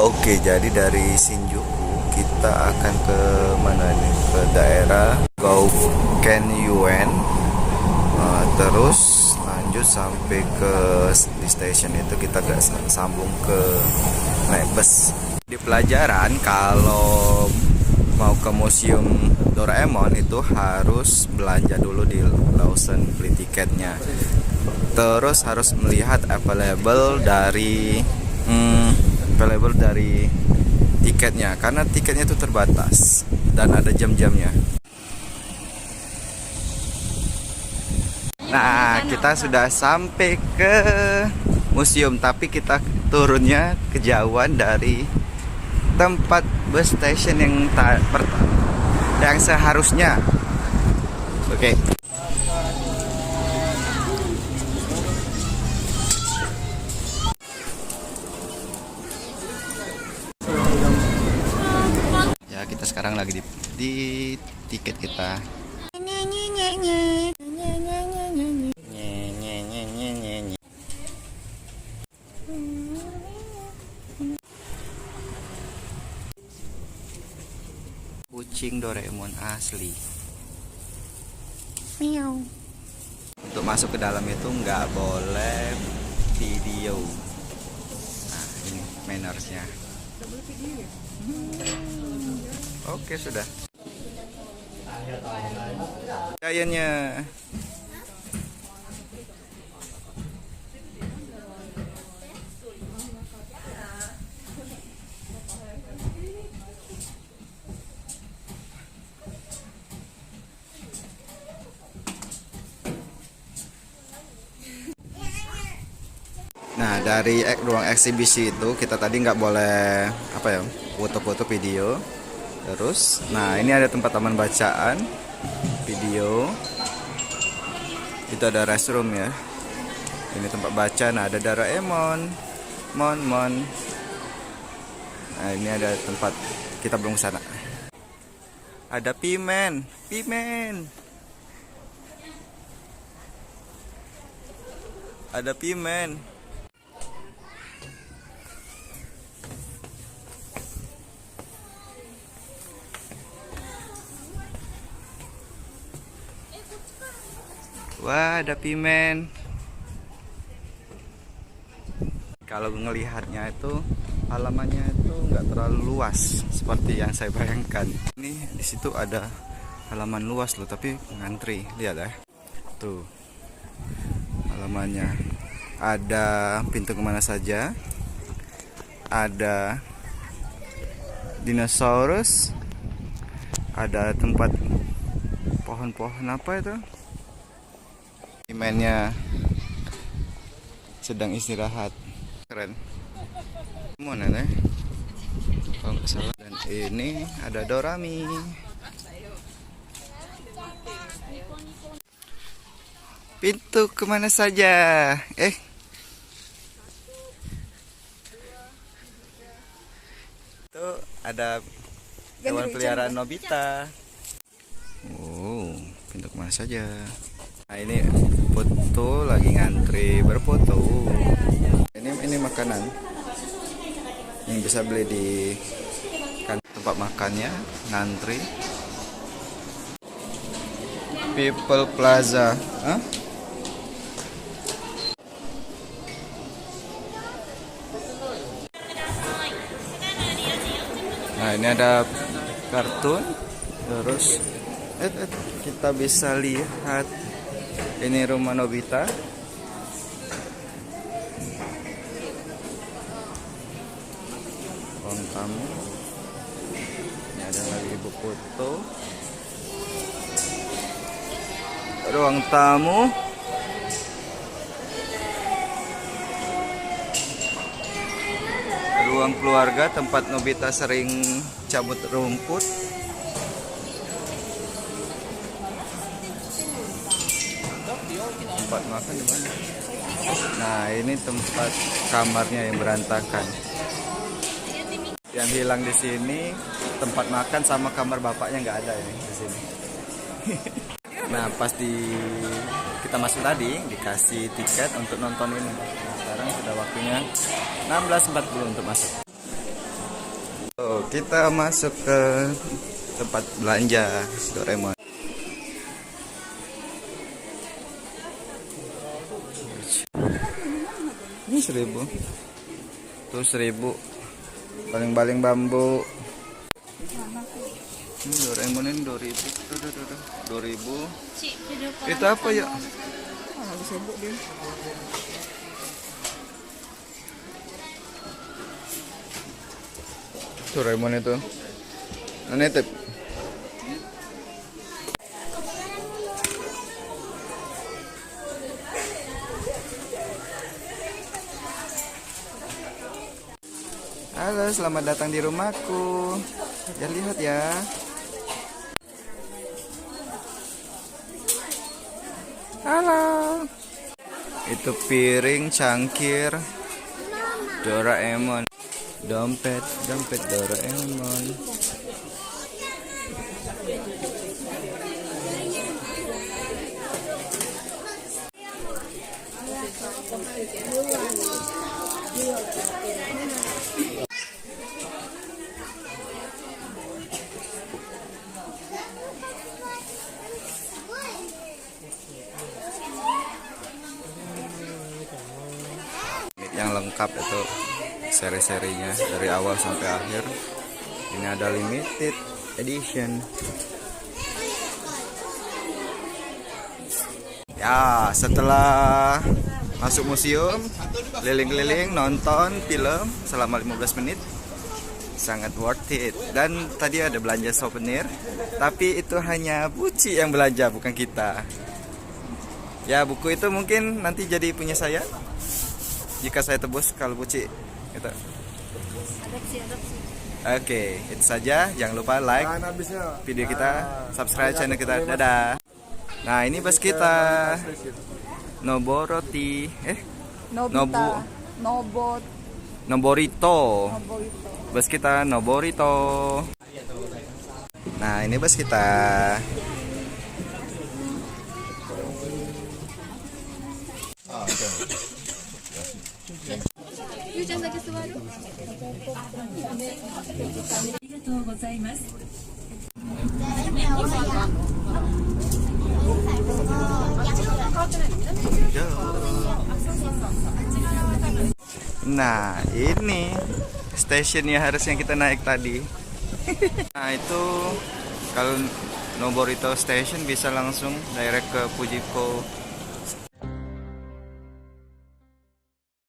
Oke, jadi dari Shinjuku kita akan ke mana nih? Ke daerah Goukenyuan. Terus lanjut sampai ke di station itu kita gak sambung ke naik bus. Di pelajaran kalau mau ke museum Doraemon itu harus belanja dulu di Lawson beli tiketnya. Terus harus melihat available dari tiketnya, karena tiketnya itu terbatas dan ada jam-jamnya. Nah, kita sudah sampai ke museum, tapi kita turunnya kejauhan dari tempat bus station yang seharusnya. Oke. Ya, kita sekarang lagi di tiket kita. Kucing Doraemon asli. Meow. Untuk masuk ke dalam itu nggak boleh video. Nah, ini mannersnya. Oke, sudah. Giantnya. Nah, dari ruang eksibisi itu kita tadi nggak boleh foto-foto video. Terus, nah ini ada tempat taman bacaan, video. Itu ada restroom ya. Ini tempat baca. Nah, ada Doraemon, Mon. Nah, ini ada tempat kita belum kesana. Ada Pimen. Ada Pimen. Wah, ada Pimen. Kalau ngelihatnya itu halamannya itu nggak terlalu luas seperti yang saya bayangkan. Ini di situ ada halaman luas loh, tapi ngantri. Lihat ya. Tuh. Halamannya. Ada pintu kemana saja. Ada dinosaurus. Ada tempat pohon-pohon apa itu? Pimennya sedang istirahat. Keren. Mana nih? Kalau nggak salah. Dan ini ada Dorami. Pintu kemana saja? Itu ada hewan peliharaan Nobita. Oh, pintu kemana saja? Nah, ini foto lagi ngantri berfoto. Ini makanan yang bisa beli di tempat makannya, ngantri. People Plaza. Hah? Nah, ini ada kartun. Terus kita bisa lihat ini rumah Nobita. Ruang tamu. Ini ada lagi ibu foto. Ruang tamu. Ruang keluarga, tempat Nobita sering cabut rumput. Tempat makan di mana? Nah, ini tempat kamarnya yang berantakan. Yang hilang di sini tempat makan sama kamar bapaknya nggak ada ini di sini. Nah, pas kita masuk tadi dikasih tiket untuk nonton ini. Nah, sekarang sudah waktunya 16.40 untuk masuk. Kita masuk ke tempat belanja Doraemon. Ini 1.000. Tuh 1.000. Baling-baling bambu. Doraemon ini 2.000. Tuh. 2.000. Itu apa ya? Disebut dia. Doraemon itu. Nitip. Halo, selamat datang di rumahku. Ya lihat ya. Halo. Itu piring, cangkir, Doraemon. Dompet Doraemon. Yang lengkap itu seri-serinya dari awal sampai akhir. Ini ada limited edition. Ya, setelah masuk museum, keliling-keliling nonton film selama 15 menit, sangat worth it. Dan tadi ada belanja souvenir, tapi itu hanya Buci yang belanja, bukan kita. Ya, buku itu mungkin nanti jadi punya saya jika saya tebus kalau Buci gitu. Adopsi. Oke, itu saja. Jangan lupa like video kita, subscribe channel kita. Dadah. Nah, ini bus kita. Noboroti. Noborito. Bus kita Noborito. Nah, ini bus kita. Nah, ini stasiunnya harusnya kita naik tadi. Nah, itu kalau Noborito Station bisa langsung direct ke Fujiko